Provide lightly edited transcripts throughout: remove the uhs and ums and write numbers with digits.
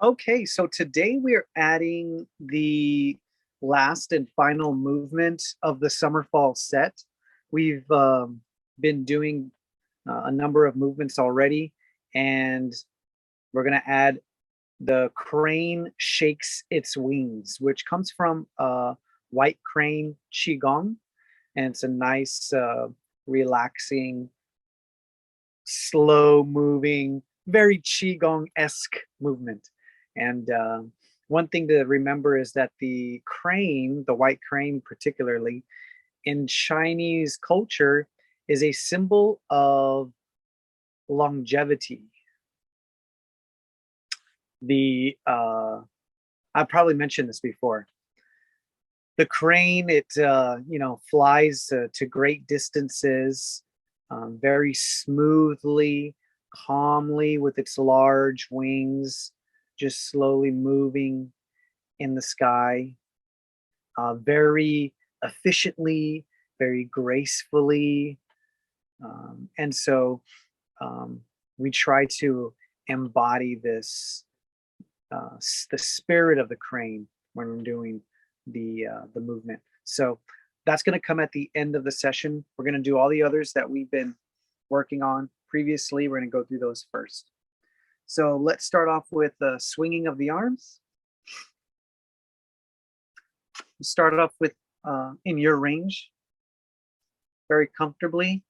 Okay, so today we're adding the last and final movement of the summer fall set. We've been doing a number of movements already, and we're going to add the crane shakes its wings, which comes from white crane qigong, and it's a nice, relaxing, slow moving, very qigong-esque movement. And one thing to remember is that the crane, the white crane particularly, in Chinese culture is a symbol of longevity. I've probably mentioned this before. The crane, it flies to great distances, very smoothly, calmly with its large wings, just slowly moving in the sky, very efficiently, very gracefully. And so we try to embody this, the spirit of the crane when we're doing the movement. So that's going to come at the end of the session. We're going to do all the others that we've been working on previously. We're going to go through those first. So let's start off with the swinging of the arms. Start off with in your range, very comfortably.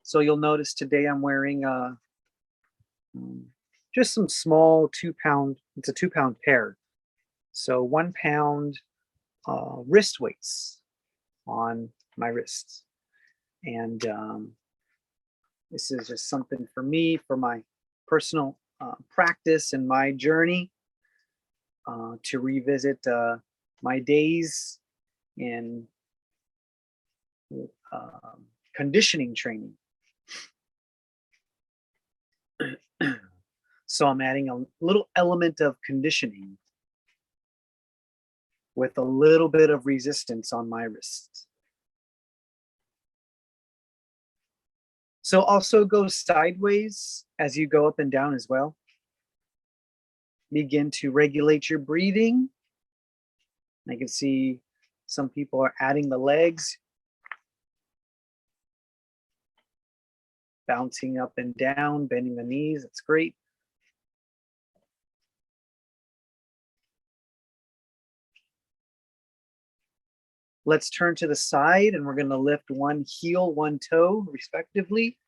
So you'll notice today I'm wearing just some small 2-pound, it's a 2-pound pair. So 1 pound wrist weights on my wrists. And this is just something for me, for my personal practice and my journey to revisit my days in conditioning training. So I'm adding a little element of conditioning with a little bit of resistance on my wrists. So also go sideways as you go up and down as well. Begin to regulate your breathing. I can see some people are adding the legs, bouncing up and down, bending the knees. That's great. Let's turn to the side and we're going to lift one heel, one toe, respectively.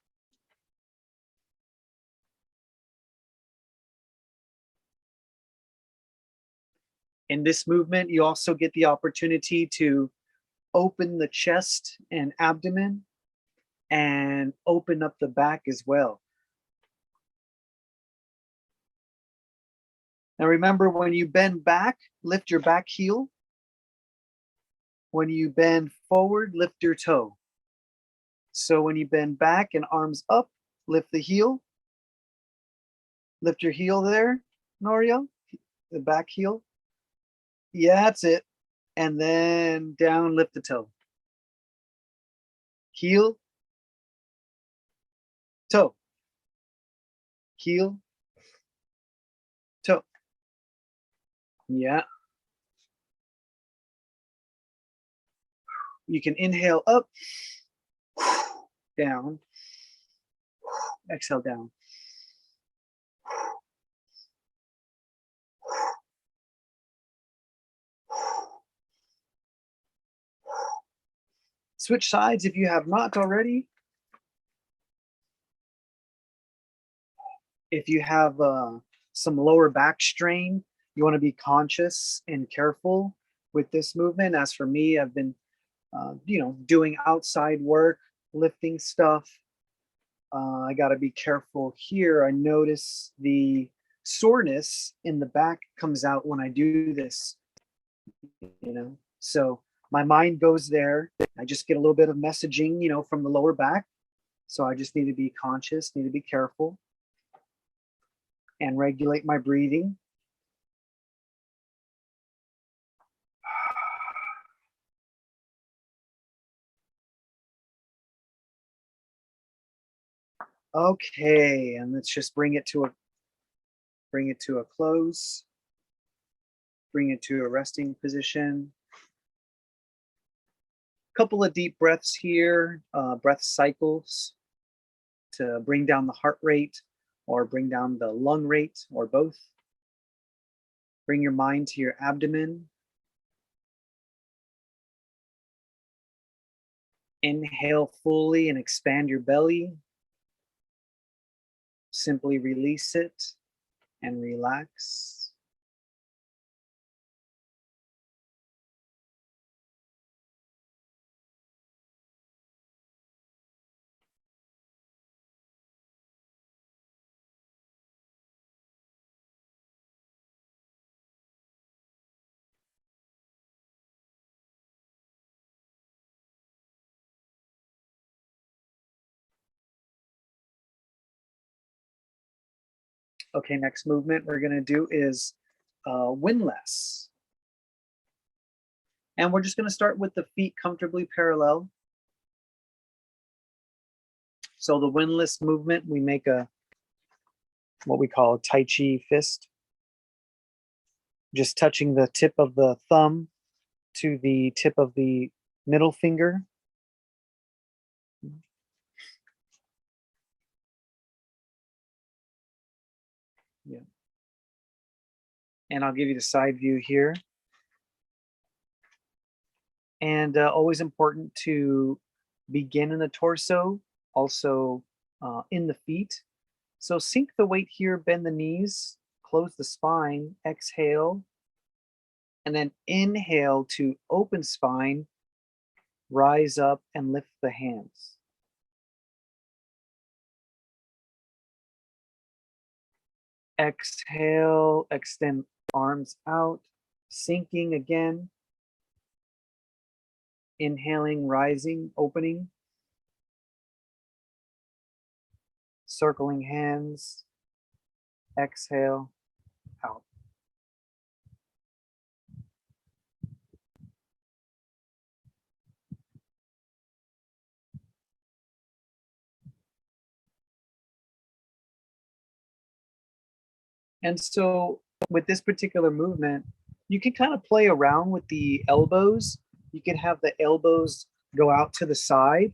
In this movement, you also get the opportunity to open the chest and abdomen and open up the back as well. Now remember, when you bend back, lift your back heel. When you bend forward, lift your toe. So when you bend back and arms up, lift the heel. Lift your heel there, Norio, the back heel. Yeah, that's it. And then down, lift the toe. Heel, toe. Heel, toe. Yeah. You can inhale up, down, exhale down. Switch sides if you have not already. If you have some lower back strain, you want to be conscious and careful with this movement. As for me, I've been, doing outside work, lifting stuff. I got to be careful here. I notice the soreness in the back comes out when I do this, So my mind goes there. I just get a little bit of messaging, from the lower back. So I just need to be conscious, need to be careful and regulate my breathing. Okay, and let's just bring it to a Bring it to a close. Bring it to a resting position. Couple of deep breaths here, breath cycles to bring down the heart rate or bring down the lung rate or both. Bring your mind to your abdomen. Inhale fully and expand your belly. Simply release it and relax. Okay, next movement we're going to do is windlass. And we're just going to start with the feet comfortably parallel. So the windlass movement, we make what we call a Tai Chi fist. Just touching the tip of the thumb to the tip of the middle finger. Yeah. And I'll give you the side view here. And always important to begin in the torso, also in the feet. So sink the weight here, bend the knees, close the spine, exhale, and then inhale to open spine, rise up and lift the hands. Exhale, extend arms out, sinking again. Inhaling, rising, opening. Circling hands. Exhale, out. And so with this particular movement, you can kind of play around with the elbows. You can have the elbows go out to the side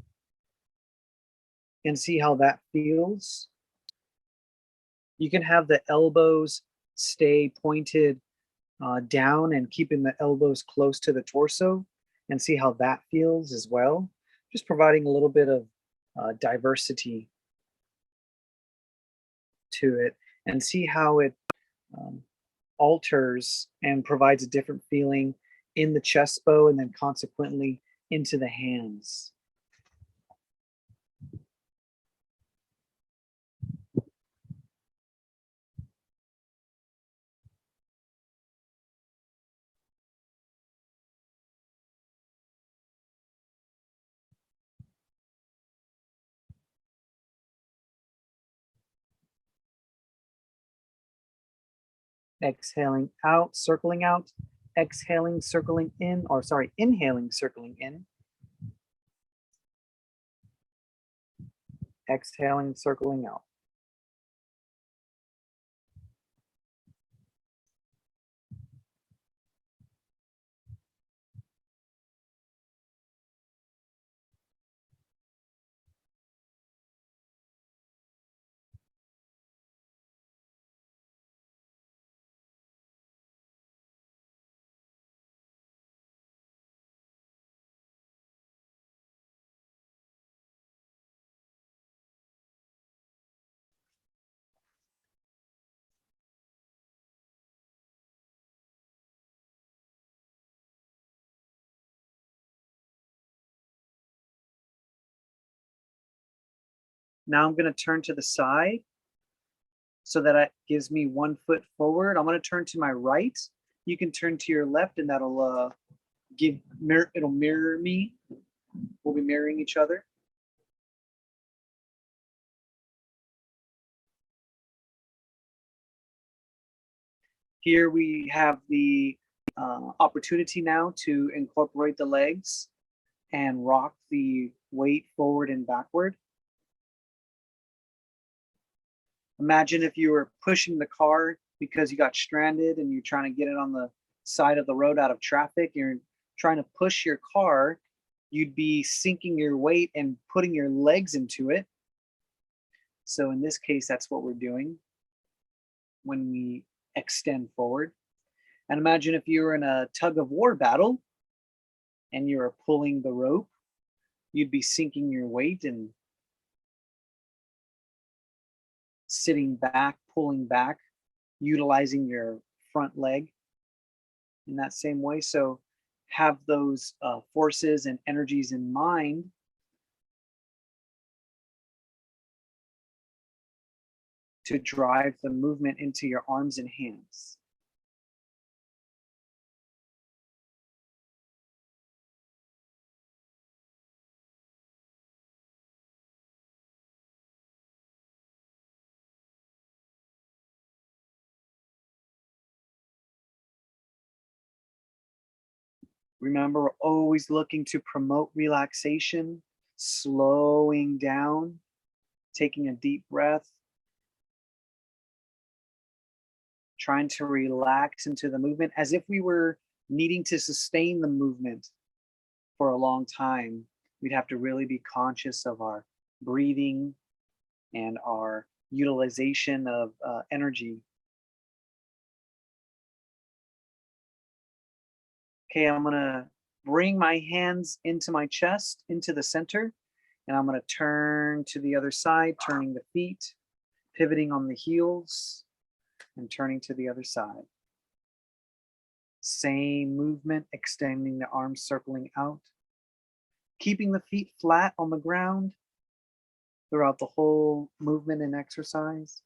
and see how that feels. You can have the elbows stay pointed down and keeping the elbows close to the torso and see how that feels as well. Just providing a little bit of diversity to it and see how it alters and provides a different feeling in the chest bow and then consequently into the hands. Exhaling out, circling out, exhaling, circling in, or sorry, inhaling, circling in. Exhaling, circling out. Now I'm going to turn to the side so that it gives me 1 foot forward. I'm going to turn to my right. You can turn to your left and that'll it'll mirror me. We'll be mirroring each other. Here we have the opportunity now to incorporate the legs and rock the weight forward and backward. Imagine if you were pushing the car because you got stranded and you're trying to get it on the side of the road out of traffic, you're trying to push your car, you'd be sinking your weight and putting your legs into it. So in this case, that's what we're doing when we extend forward. And imagine if you were in a tug of war battle and you were pulling the rope, you'd be sinking your weight and sitting back, pulling back, utilizing your front leg in that same way. So have those forces and energies in mind to drive the movement into your arms and hands. Remember, we're always looking to promote relaxation, slowing down, taking a deep breath, trying to relax into the movement as if we were needing to sustain the movement for a long time. We'd have to really be conscious of our breathing and our utilization of energy. Okay, I'm gonna bring my hands into my chest, into the center, and I'm gonna turn to the other side, turning the feet, pivoting on the heels, and turning to the other side. Same movement, extending the arms, circling out, keeping the feet flat on the ground throughout the whole movement and exercise.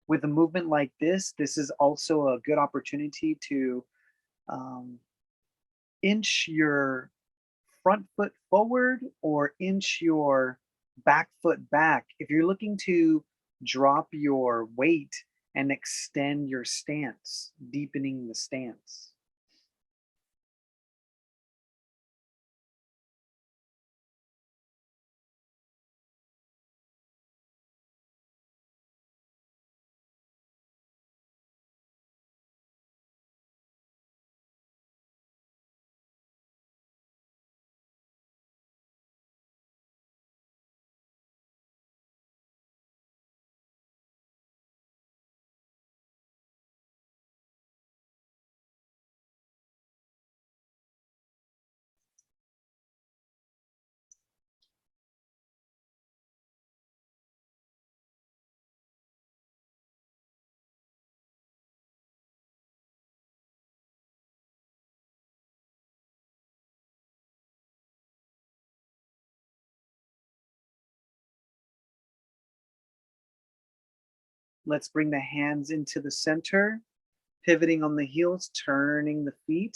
With a movement like this is also a good opportunity to inch your front foot forward or inch your back foot back. If you're looking to drop your weight and extend your stance, deepening the stance. Let's bring the hands into the center, pivoting on the heels, turning the feet,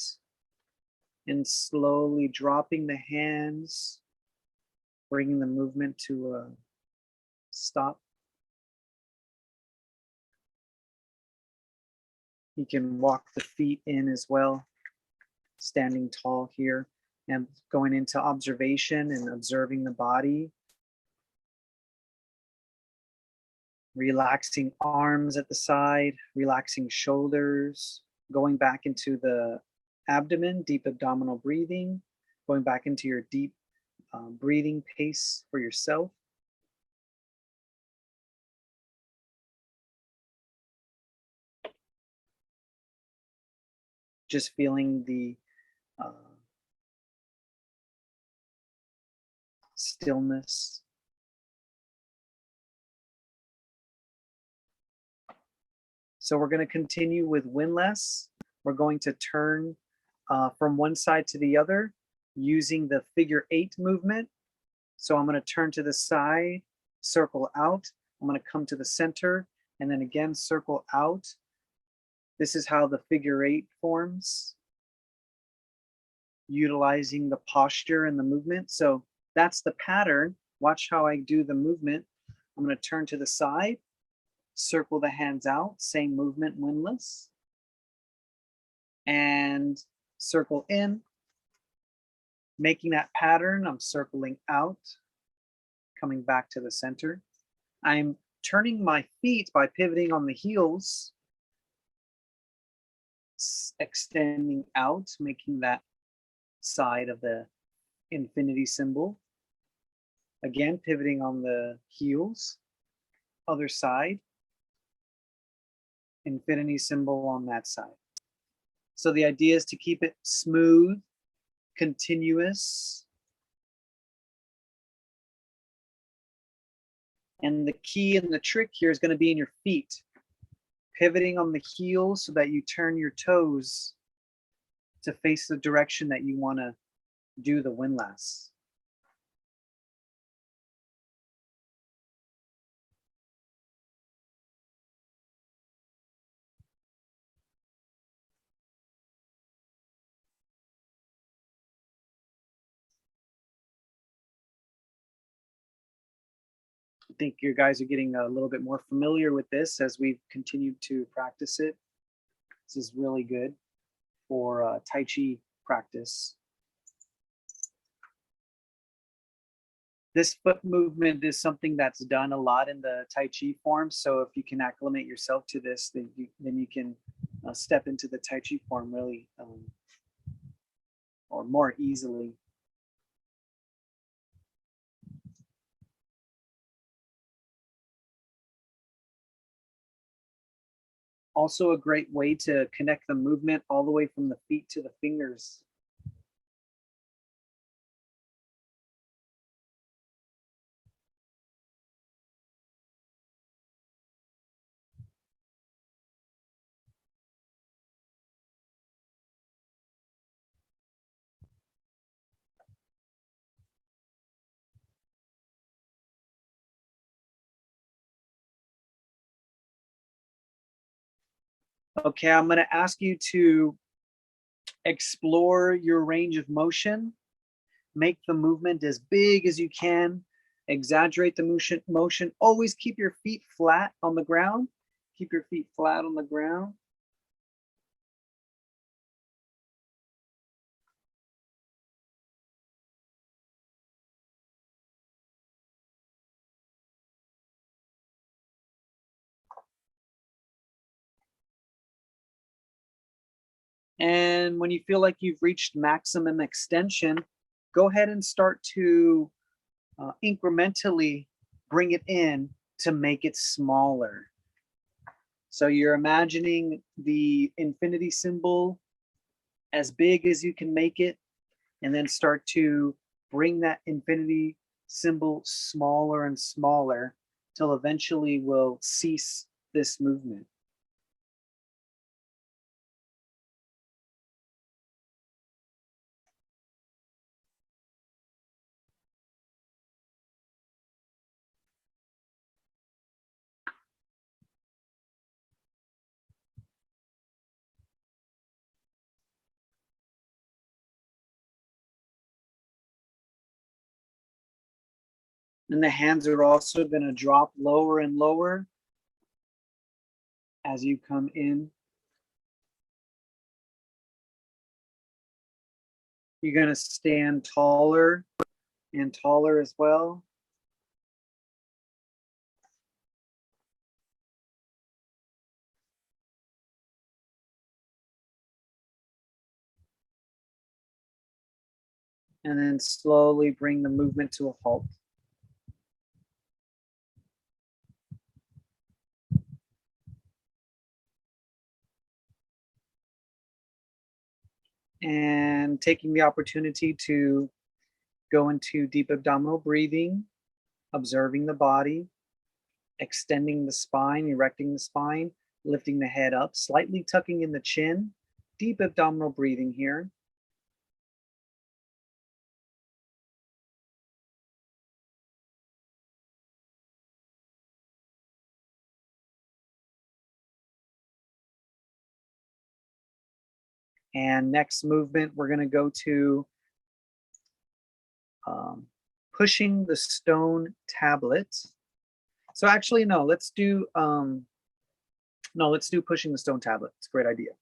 and slowly dropping the hands, bringing the movement to a stop. You can walk the feet in as well, standing tall here and going into observation and observing the body. Relaxing arms at the side, relaxing shoulders, going back into the abdomen, deep abdominal breathing, going back into your deep breathing pace for yourself. Just feeling the stillness. So we're going to continue with windlass. We're going to turn from one side to the other using the figure 8 movement. So I'm going to turn to the side, circle out. I'm going to come to the center and then again circle out. This is how the figure 8 forms, utilizing the posture and the movement. So that's the pattern. Watch how I do the movement. I'm going to turn to the side, circle the hands out, same movement, windlass, and circle in. Making that pattern, I'm circling out, coming back to the center. I'm turning my feet by pivoting on the heels, extending out, making that side of the infinity symbol. Again, pivoting on the heels, other side, infinity symbol on that side. So the idea is to keep it smooth, continuous. And the key and the trick here is going to be in your feet. Pivoting on the heels so that you turn your toes to face the direction that you want to do the windlass. I think you guys are getting a little bit more familiar with this as we've continued to practice it. This is really good for Tai Chi practice. This foot movement is something that's done a lot in the Tai Chi form. So if you can acclimate yourself to this, then you can step into the Tai Chi form really or more easily. Also a great way to connect the movement all the way from the feet to the fingers. Okay, I'm going to ask you to explore your range of motion. Make the movement as big as you can. Exaggerate the motion. Always keep your feet flat on the ground. Keep your feet flat on the ground. And when you feel like you've reached maximum extension, go ahead and start to incrementally bring it in to make it smaller. So you're imagining the infinity symbol as big as you can make it, and then start to bring that infinity symbol smaller and smaller till eventually we'll cease this movement. And the hands are also going to drop lower and lower as you come in. You're going to stand taller and taller as well. And then slowly bring the movement to a halt. And taking the opportunity to go into deep abdominal breathing, observing the body, extending the spine, erecting the spine, lifting the head up, slightly tucking in the chin, deep abdominal breathing here. And next movement, we're going to go to pushing the stone tablet. So actually, no, let's do pushing the stone tablet. It's a great idea.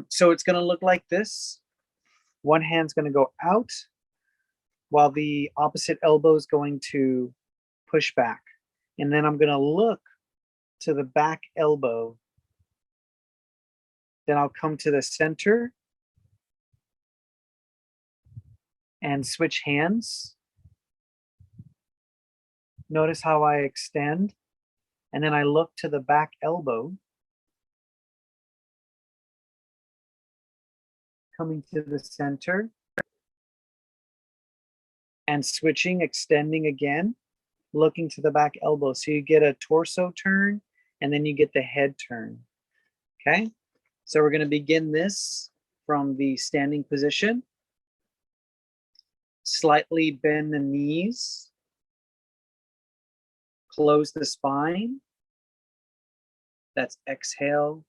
So it's going to look like this. One hand's going to go out. while the opposite elbow is going to push back. And then I'm going to look to the back elbow. Then I'll come to the center and switch hands. Notice how I extend, and then I look to the back elbow, coming to the center, and switching, extending again, looking to the back elbow. So you get a torso turn, and then you get the head turn, okay? So we're gonna begin this from the standing position. Slightly bend the knees, close the spine. That's exhale.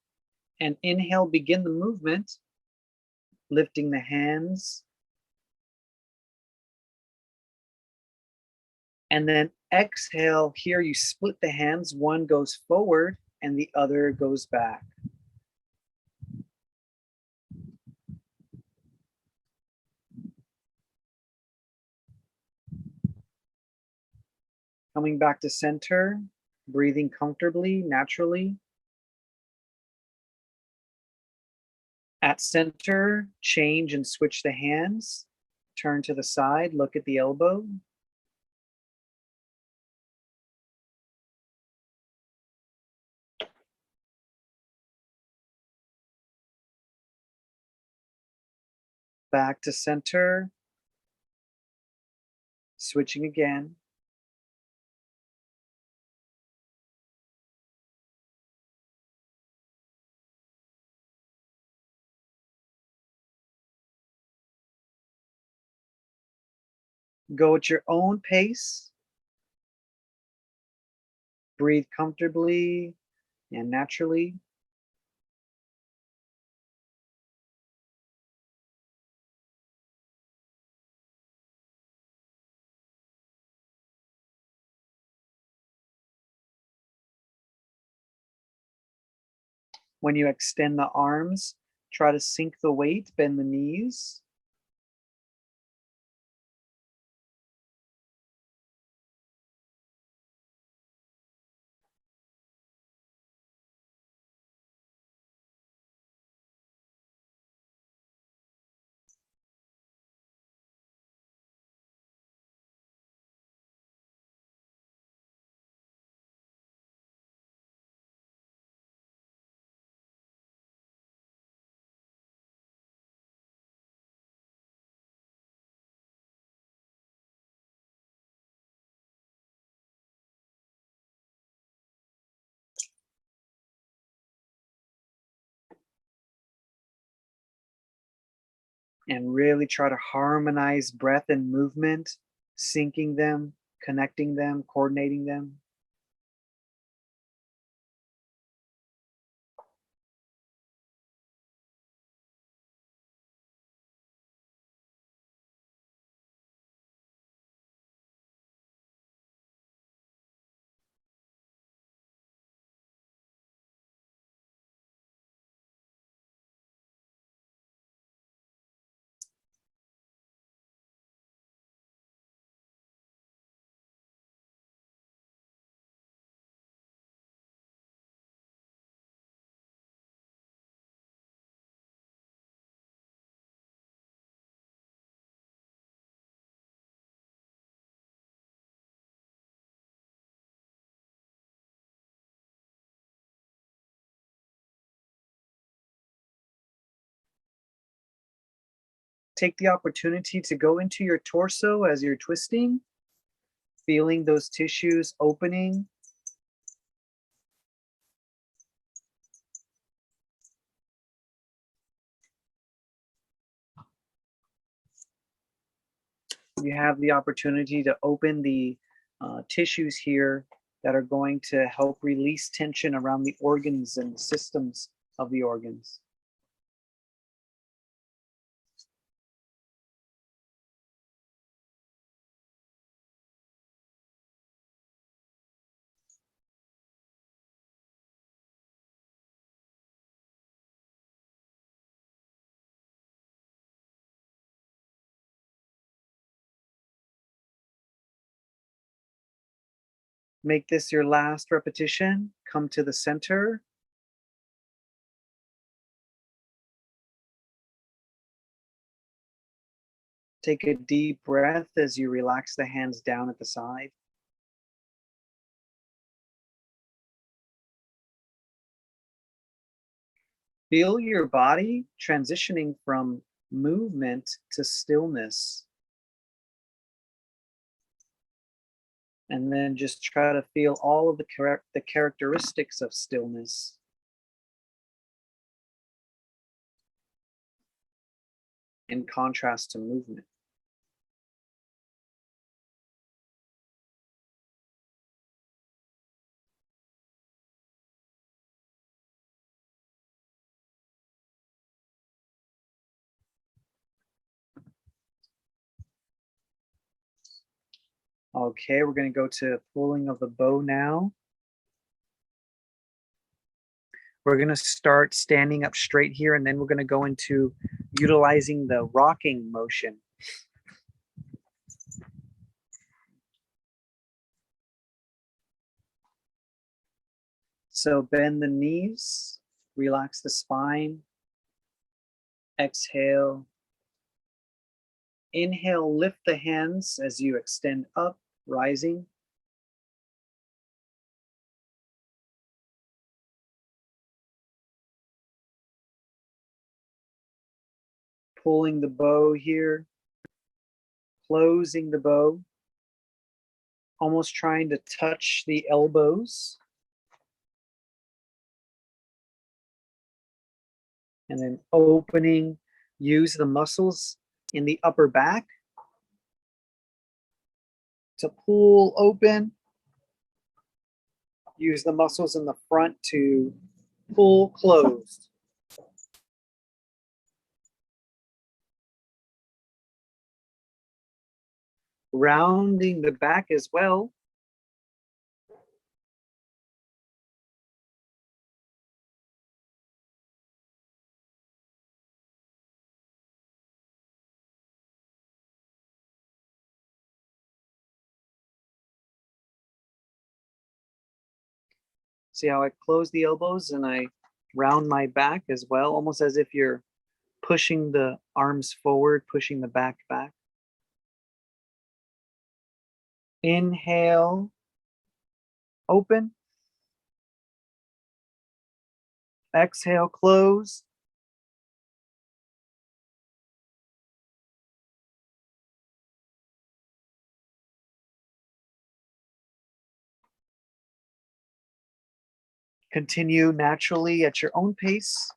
And inhale, begin the movement, lifting the hands. And then exhale, here you split the hands. One goes forward and the other goes back. Coming back to center, breathing comfortably, naturally. At center, change and switch the hands. Turn to the side, look at the elbow. Back to center. Switching again. Go at your own pace. Breathe comfortably and naturally. When you extend the arms, try to sink the weight, bend the knees. And really try to harmonize breath and movement, syncing them, connecting them, coordinating them. Take the opportunity to go into your torso as you're twisting, feeling those tissues opening. You have the opportunity to open the tissues here that are going to help release tension around the organs and the systems of the organs. Make this your last repetition. Come to the center. Take a deep breath as you relax the hands down at the side. Feel your body transitioning from movement to stillness. And then just try to feel all of the characteristics of stillness. In contrast to movement. Okay, we're going to go to pulling of the bow now. We're going to start standing up straight here, and then we're going to go into utilizing the rocking motion. So bend the knees, relax the spine. Exhale. Inhale, lift the hands as you extend up, rising. Pulling the bow here, closing the bow, almost trying to touch the elbows. And then opening, use the muscles in the upper back to pull open. Use the muscles in the front to pull closed. Rounding the back as well. See how I close the elbows and I round my back as well, almost as if you're pushing the arms forward, pushing the back back. Inhale, open. Exhale, close. Continue naturally at your own pace.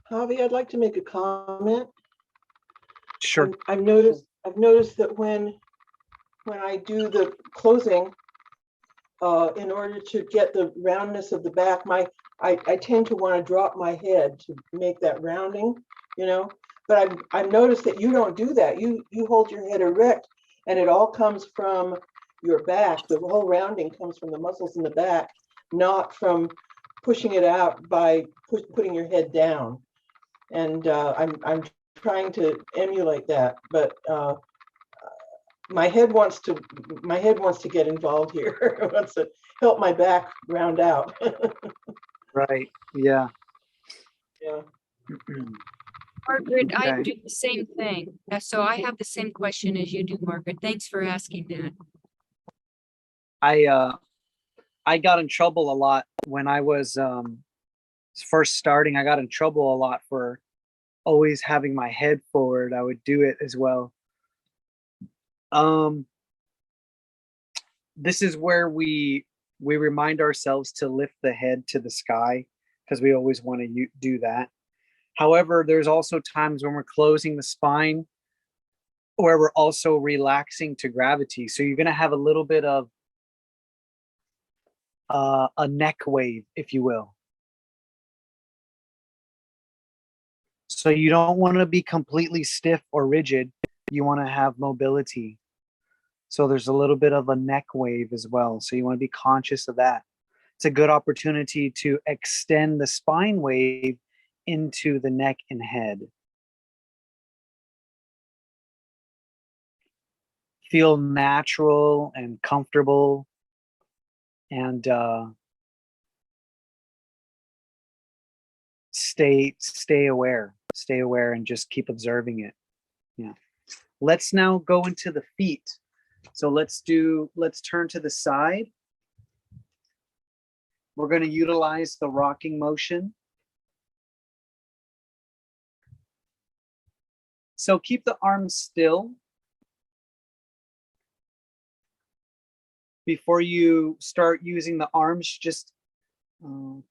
Javi, I'd like to make a comment. Sure. I've noticed that when I do the closing, in order to get the roundness of the back, I tend to want to drop my head to make that rounding, you know. But I've noticed that you don't do that. You hold your head erect, and it all comes from your back. The whole rounding comes from the muscles in the back, not from pushing it out by putting your head down. And I'm trying to emulate that, but my head wants to get involved here. It wants to help my back round out. Right. Yeah. Yeah. Margaret, I Okay. do the same thing. So I have the same question as you do, Margaret. Thanks for asking that. I got in trouble a lot when I was first starting. I got in trouble a lot for always having my head forward. I would do it as well. This is where we We remind ourselves to lift the head to the sky because we always want to do that. However, there's also times when we're closing the spine where we're also relaxing to gravity. So you're going to have a little bit of a neck wave, if you will. So you don't want to be completely stiff or rigid. You want to have mobility. So there's a little bit of a neck wave as well. So you want to be conscious of that. It's a good opportunity to extend the spine wave into the neck and head. Feel natural and comfortable, and stay aware. Stay aware and just keep observing it. Yeah. Let's now go into the feet. So let's turn to the side. We're going to utilize the rocking motion. So keep the arms still. Before you start using the arms, just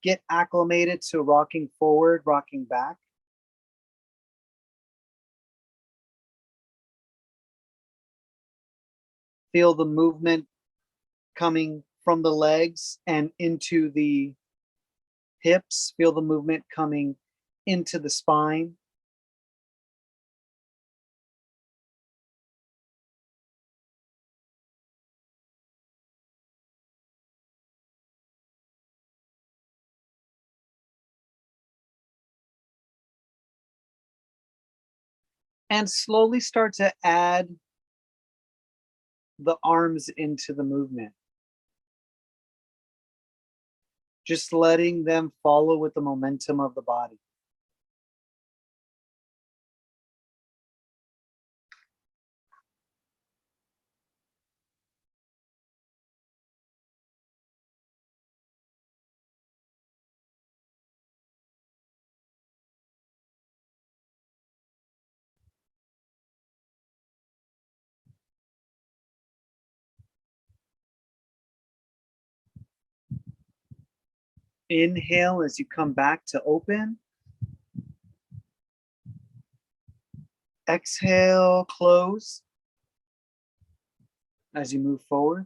get acclimated to rocking forward, rocking back. Feel the movement coming from the legs and into the hips. Feel the movement coming into the spine. And slowly start to add the arms into the movement. Just letting them follow with the momentum of the body. Inhale as you come back to open. Exhale, close as you move forward.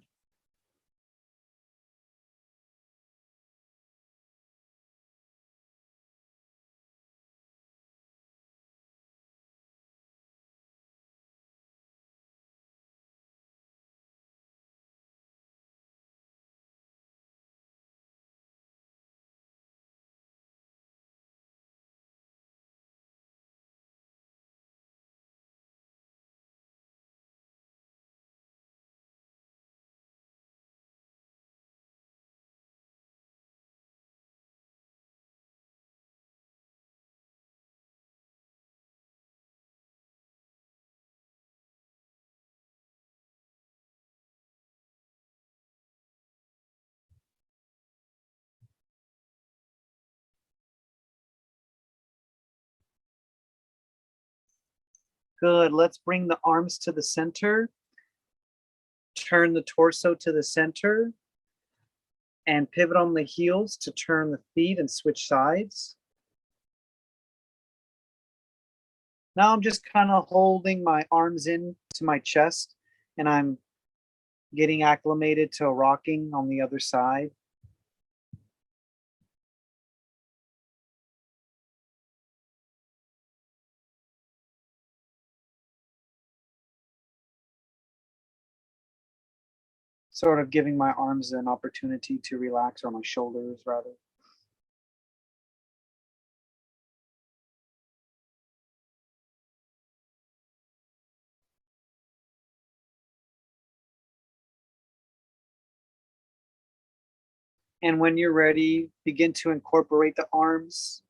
Good. Let's bring the arms to the center. Turn the torso to the center and pivot on the heels to turn the feet and switch sides. Now I'm just kind of holding my arms in to my chest and I'm getting acclimated to rocking on the other side. Sort of giving my arms an opportunity to relax, or my shoulders rather. And when you're ready, begin to incorporate the arms.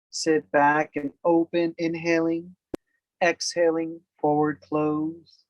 Sit back and open, inhaling, exhaling, forward close.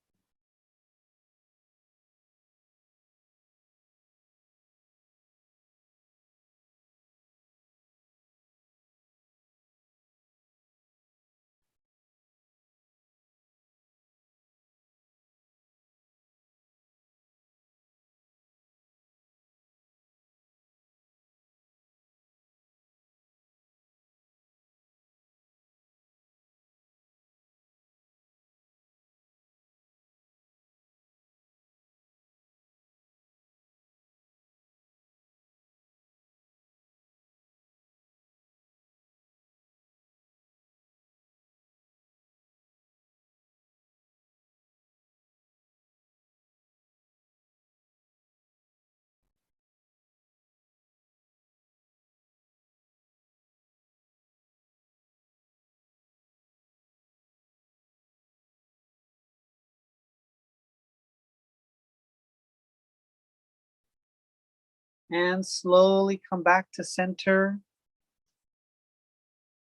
And slowly come back to center.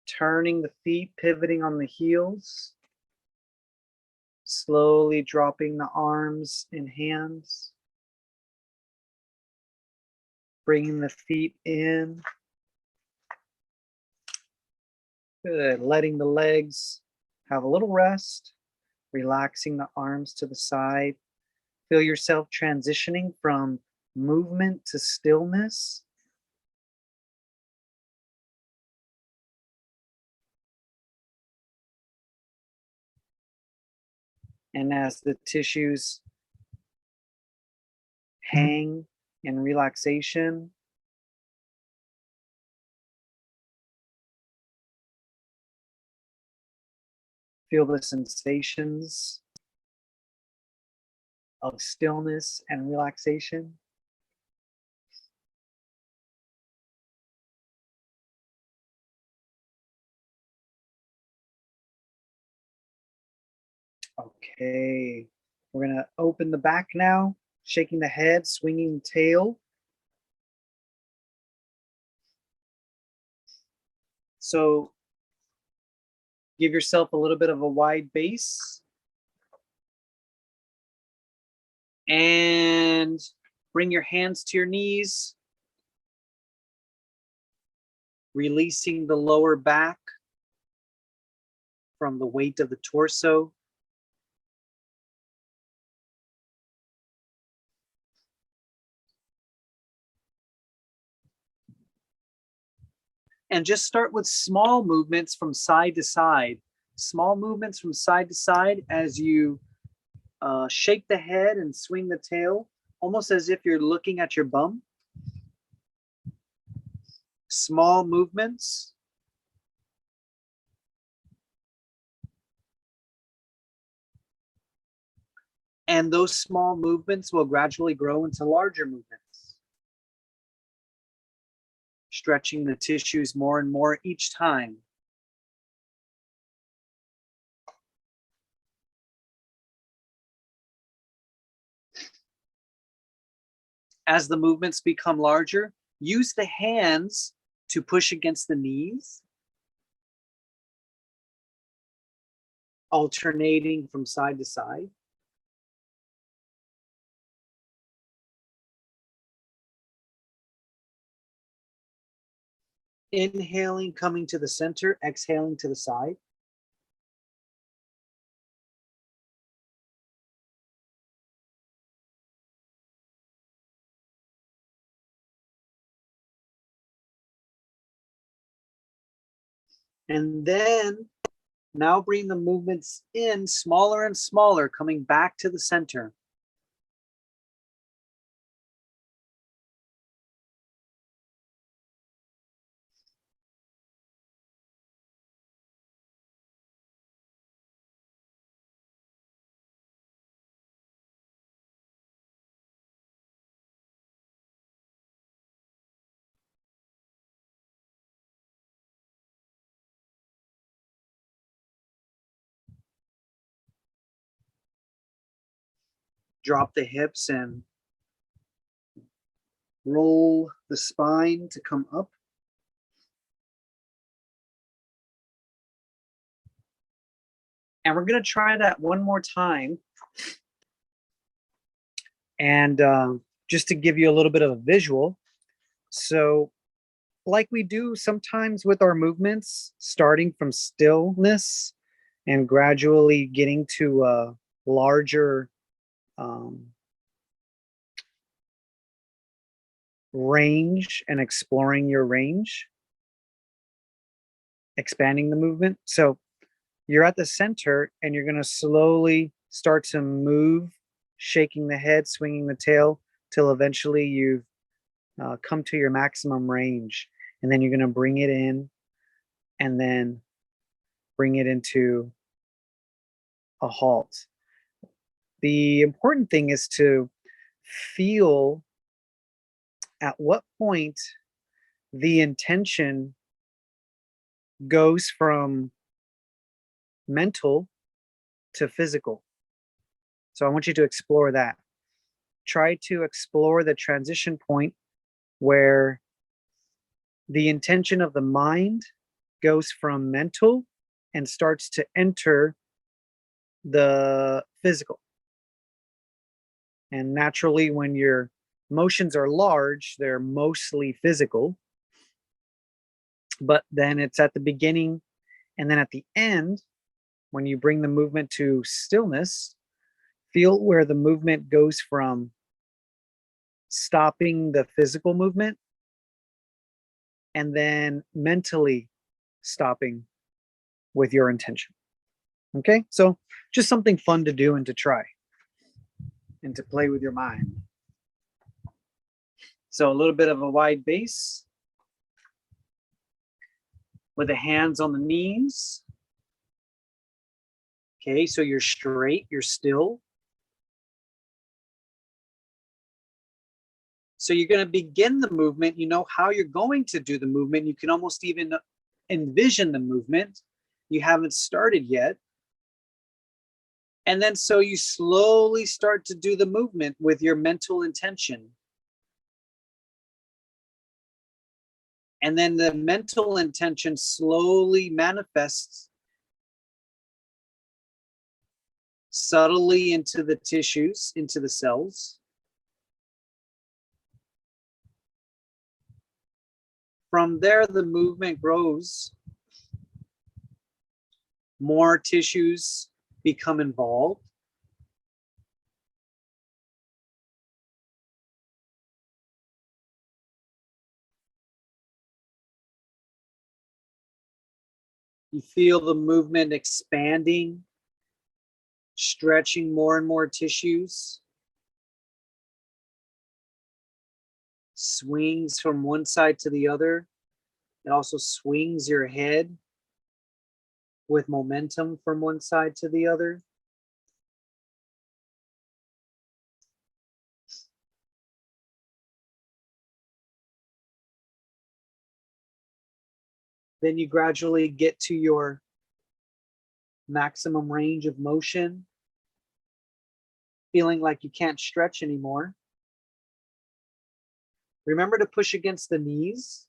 Turning the feet, pivoting on the heels. Slowly dropping the arms and hands. Bringing the feet in. Good. Letting the legs have a little rest. Relaxing the arms to the side. Feel yourself transitioning from movement to stillness. And as the tissues hang in relaxation, feel the sensations of stillness and relaxation. Okay, we're gonna open the back now, shaking the head, swinging the tail. So give yourself a little bit of a wide base. And bring your hands to your knees. Releasing the lower back from the weight of the torso. And just start with small movements from side to side. Small movements from side to side as you shake the head and swing the tail, almost as if you're looking at your bum. Small movements. And those small movements will gradually grow into larger movements. Stretching the tissues more and more each time. As the movements become larger, use the hands to push against the knees, alternating from side to side. Inhaling, coming to the center, exhaling to the side. And then now bring the movements in smaller and smaller, coming back to the center. Drop the hips and roll the spine to come up. And we're going to try that one more time. And just to give you a little bit of a visual. So like we do sometimes with our movements, starting from stillness and gradually getting to a larger range and exploring your range, expanding the movement. So you're at the center and you're going to slowly start to move, shaking the head, swinging the tail, till eventually you've come to your maximum range. And then you're going to bring it in and then bring it into a halt. The important thing is to feel at what point the intention goes from mental to physical. So I want you to explore that. Try to explore the transition point where the intention of the mind goes from mental and starts to enter the physical. And naturally, when your emotions are large, they're mostly physical. But then it's at the beginning and then at the end, when you bring the movement to stillness, feel where the movement goes from stopping the physical movement and then mentally stopping with your intention. Okay, so just something fun to do and to try and to play with your mind. So a little bit of a wide base with the hands on the knees. Okay, so you're straight, you're still. So you're going to begin the movement. You know how you're going to do the movement. You can almost even envision the movement. You haven't started yet. And then so you slowly start to do the movement with your mental intention. And then the mental intention slowly manifests subtly into the tissues, into the cells. From there, the movement grows. More tissues become involved. You feel the movement expanding, stretching more and more tissues. Swings from one side to the other. It also swings your head with momentum from one side to the other. Then you gradually get to your maximum range of motion, feeling like you can't stretch anymore. Remember to push against the knees.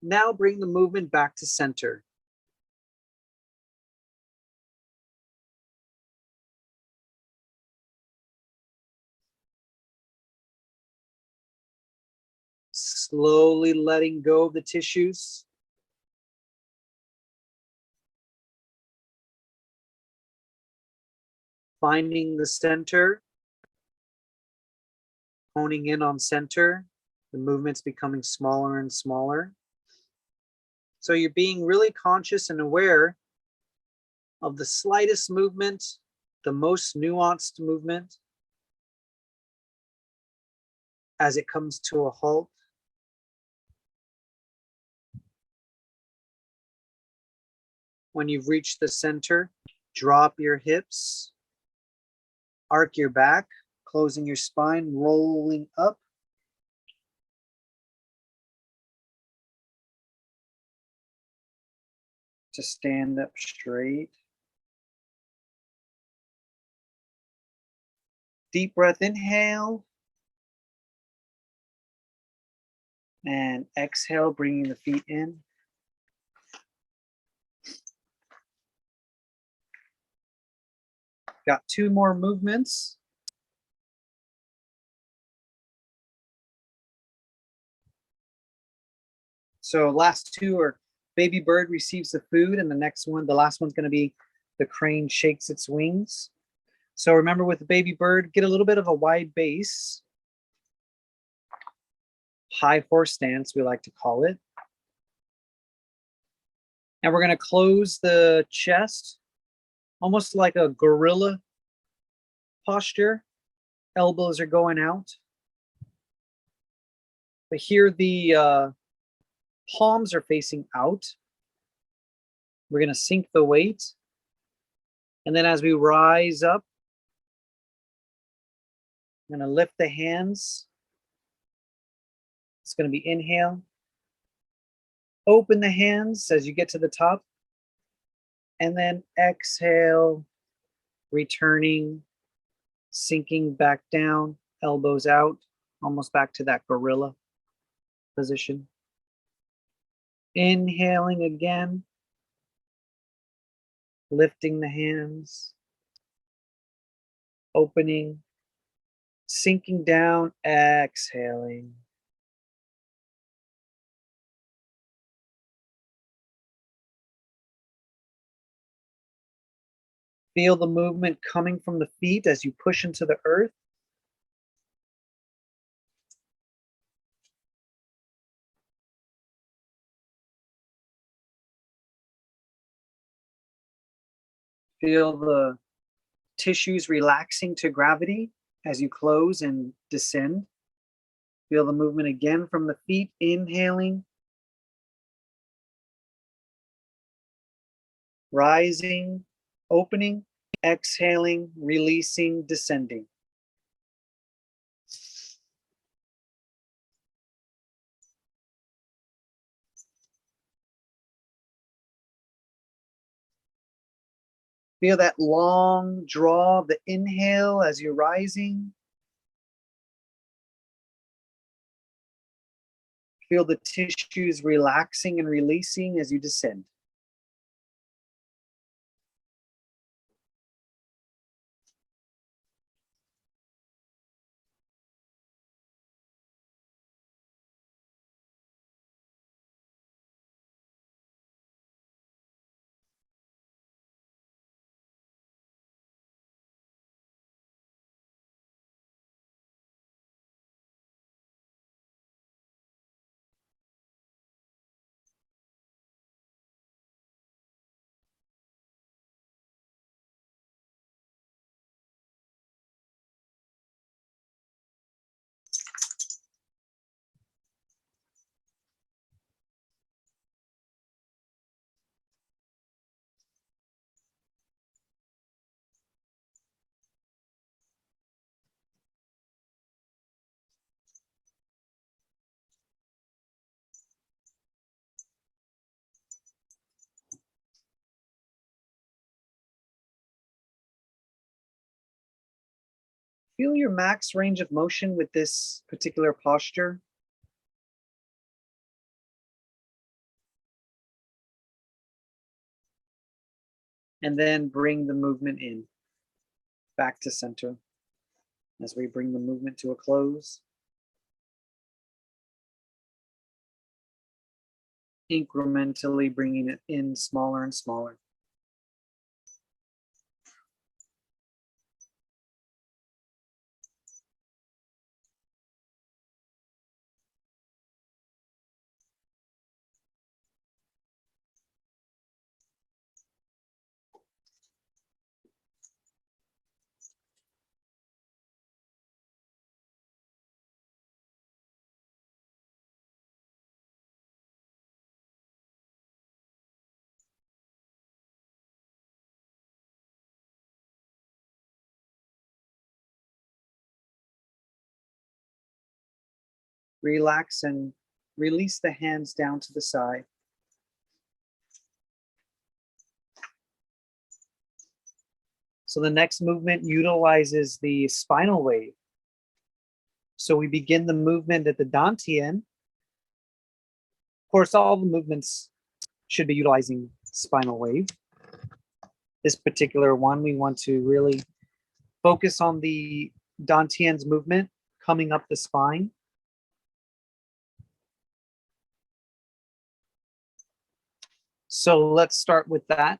Now bring the movement back to center. Slowly letting go of the tissues. Finding the center. Honing in on center. The movement's becoming smaller and smaller. So you're being really conscious and aware of the slightest movement, the most nuanced movement, as it comes to a halt. When you've reached the center, drop your hips, arc your back, closing your spine, rolling up. To stand up straight. Deep breath, inhale. And exhale, bringing the feet in. Got two more movements. So last two are baby bird receives the food, and the next one, the last one's going to be the crane shakes its wings. So remember, with the baby bird, get a little bit of a wide base. High horse stance, we like to call it. And we're going to close the chest, almost like a gorilla posture. Elbows are going out. But here the palms are facing out. We're going to sink the weight. And then as we rise up, I'm going to lift the hands It's going to be inhale. Open the hands as you get to the top. And then exhale, returning, sinking back down, elbows out, almost back to that gorilla position. Inhaling again, lifting the hands, opening, sinking down, exhaling. Feel the movement coming from the feet as you push into the earth. Feel the tissues relaxing to gravity as you close and descend. Feel the movement again from the feet, inhaling, rising, opening, exhaling, releasing, descending. Feel that long draw of the inhale as you're rising. Feel the tissues relaxing and releasing as you descend. Feel your max range of motion with this particular posture. And then bring the movement in, back to center. As we bring the movement to a close. Incrementally bringing it in smaller and smaller. Relax and release the hands down to the side. So the next movement utilizes the spinal wave. So we begin the movement at the dantian. Of course, all the movements should be utilizing spinal wave. This particular one, we want to really focus on the dantian's movement coming up the spine. So let's start with that.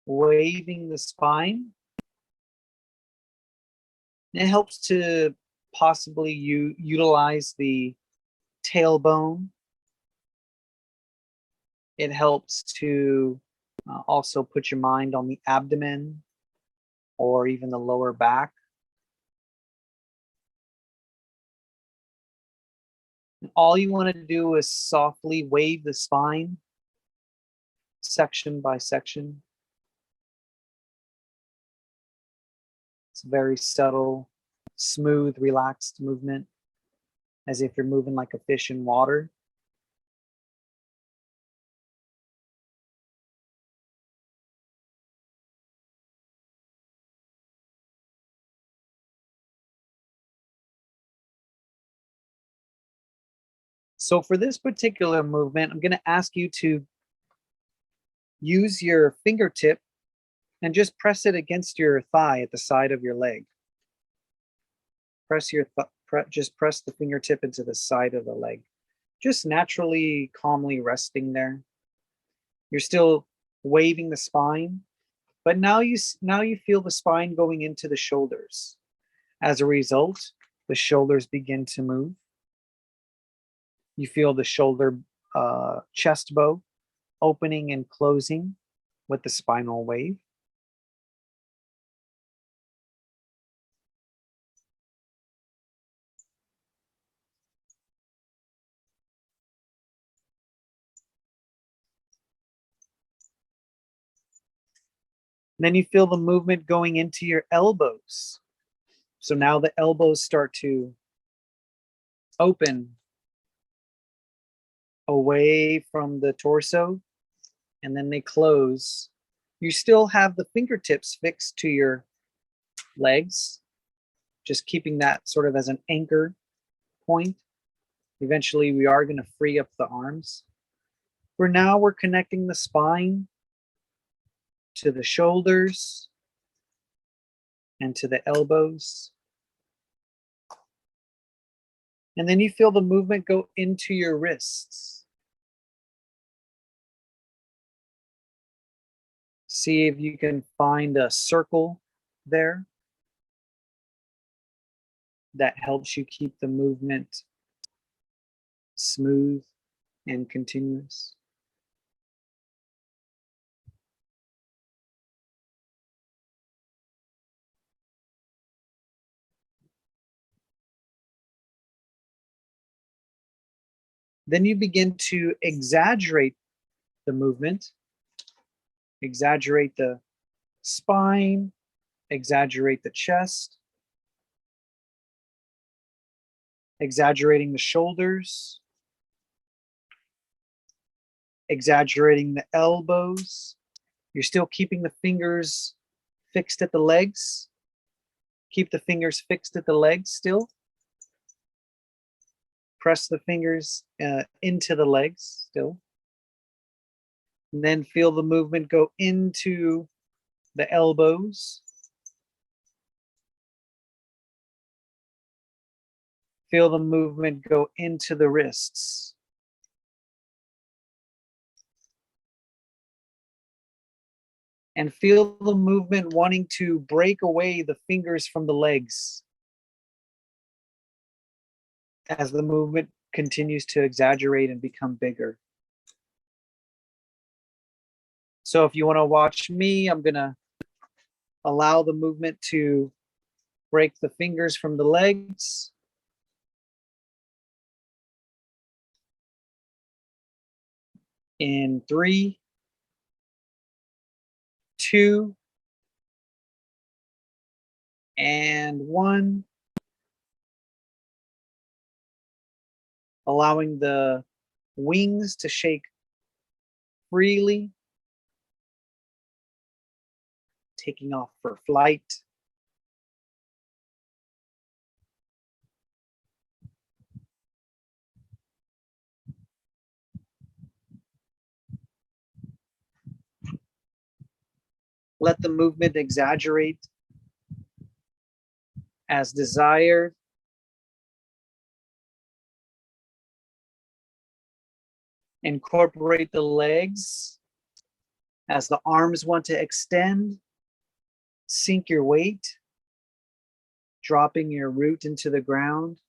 Waving the spine. It helps to possibly utilize the tailbone. It helps to also put your mind on the abdomen or even the lower back. And all you want to do is softly wave the spine, section by section. It's very subtle, smooth, relaxed movement, as if you're moving like a fish in water. So for this particular movement, I'm going to ask you to use your fingertip and just press it against your thigh at the side of your leg. Just press the fingertip into the side of the leg. Just naturally, calmly resting there. You're still waving the spine, but now you feel the spine going into the shoulders. As a result, the shoulders begin to move. You feel the shoulder chest bow opening and closing with the spinal wave. And then you feel the movement going into your elbows. So now the elbows start to open away from the torso, and then they close. You still have the fingertips fixed to your legs, just keeping that sort of as an anchor point. Eventually, we are going to free up the arms. For now, we're connecting the spine to the shoulders and to the elbows. And then you feel the movement go into your wrists. See if you can find a circle there that helps you keep the movement smooth and continuous. Then you begin to exaggerate the movement, exaggerate the spine, exaggerate the chest, exaggerating the shoulders, exaggerating the elbows. You're still keeping the fingers fixed at the legs. Keep the fingers fixed at the legs still. Press the fingers into the legs still. And then feel the movement go into the elbows. Feel the movement go into the wrists. And feel the movement wanting to break away the fingers from the legs as the movement continues to exaggerate and become bigger. So if you want to watch me, I'm going to allow the movement to break the fingers from the legs. In 3, 2, and 1. Allowing the wings to shake freely. Taking off for flight. Let the movement exaggerate as desired. Incorporate the legs as the arms want to extend. Sink your weight, dropping your root into the ground.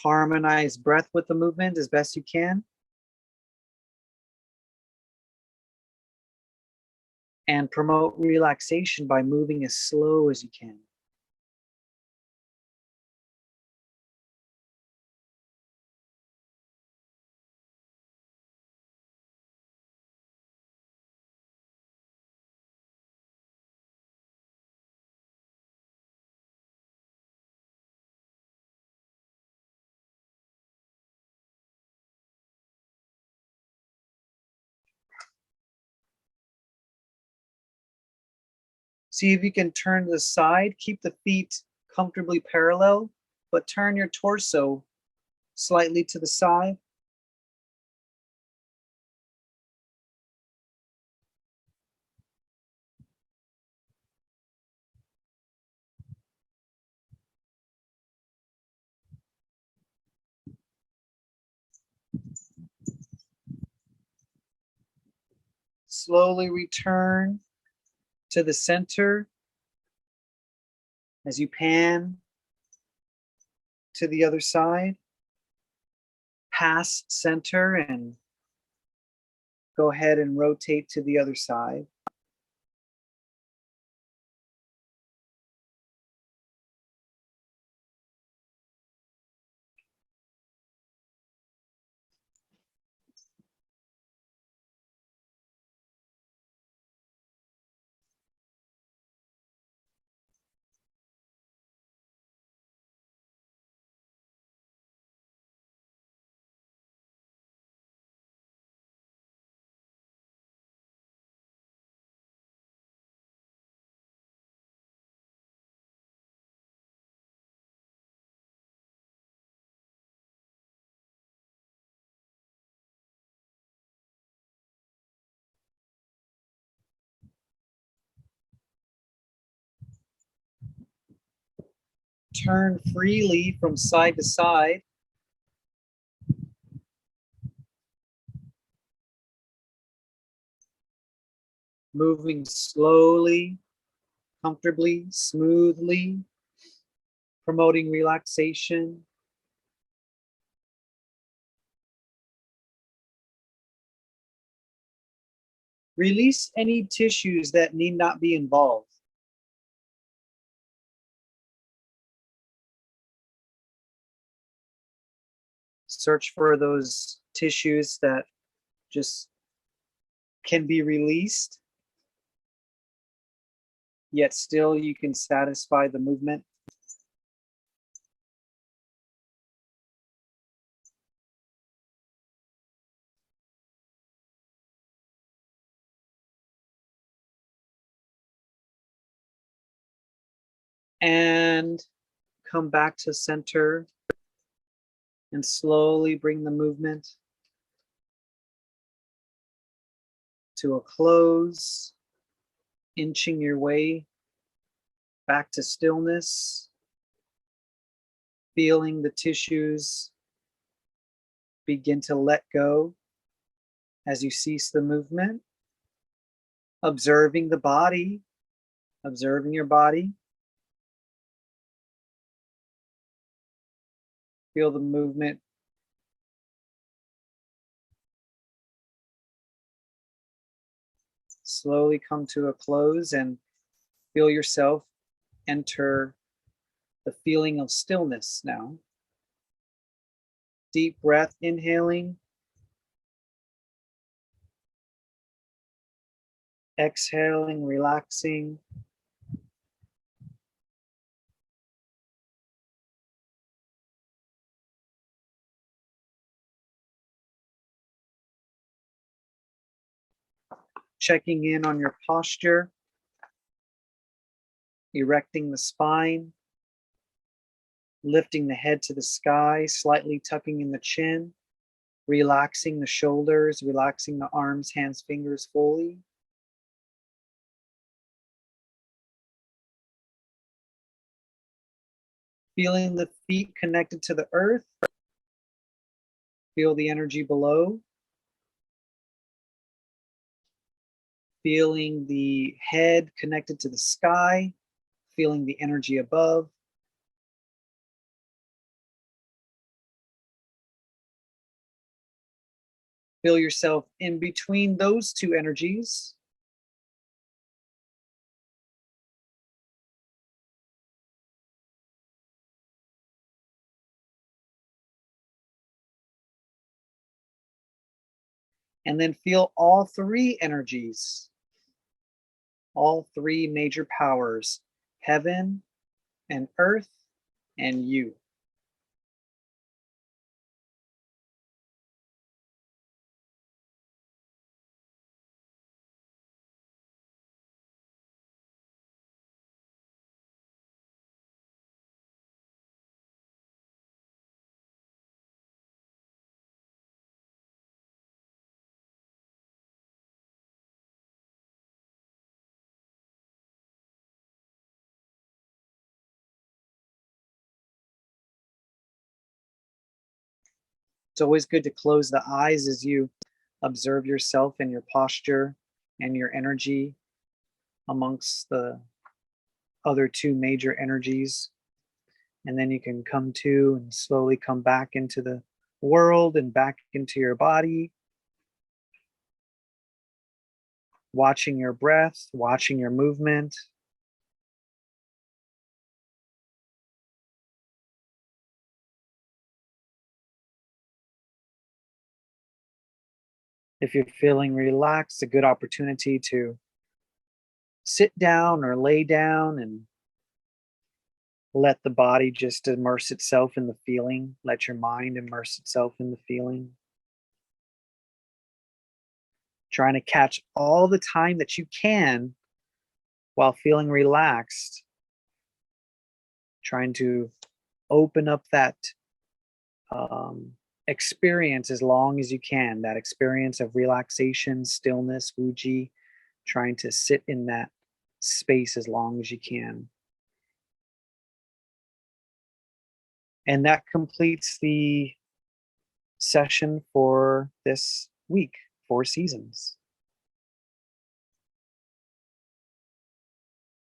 Harmonize breath with the movement as best you can. And promote relaxation by moving as slow as you can. See if you can turn to the side. Keep the feet comfortably parallel, but turn your torso slightly to the side. Slowly return to the center as you pan to the other side. Pass center and go ahead and rotate to the other side. Turn freely from side to side. Moving slowly, comfortably, smoothly, promoting relaxation. Release any tissues that need not be involved. Search for those tissues that just can be released, yet still you can satisfy the movement. And come back to center and slowly bring the movement to a close, inching your way back to stillness, feeling the tissues begin to let go as you cease the movement, observing the body, observing your body. Feel the movement slowly come to a close and feel yourself enter the feeling of stillness now. Deep breath, inhaling, exhaling, relaxing. Checking in on your posture, erecting the spine, lifting the head to the sky, slightly tucking in the chin, relaxing the shoulders, relaxing the arms, hands, fingers fully. Feeling the feet connected to the earth. Feel the energy below. Feeling the head connected to the sky. Feeling the energy above. Feel yourself in between those two energies. And then feel all three energies, all three major powers, heaven and earth and you. It's always good to close the eyes as you observe yourself and your posture and your energy amongst the other two major energies. And then you can come to and slowly come back into the world and back into your body. Watching your breath, watching your movement. If you're feeling relaxed, a good opportunity to sit down or lay down and let the body just immerse itself in the feeling. Let your mind immerse itself in the feeling. Trying to catch all the time that you can while feeling relaxed. Trying to open up that experience as long as you can, that experience of relaxation, stillness, wuji, trying to sit in that space as long as you can. And that completes the session for this week, 4 seasons.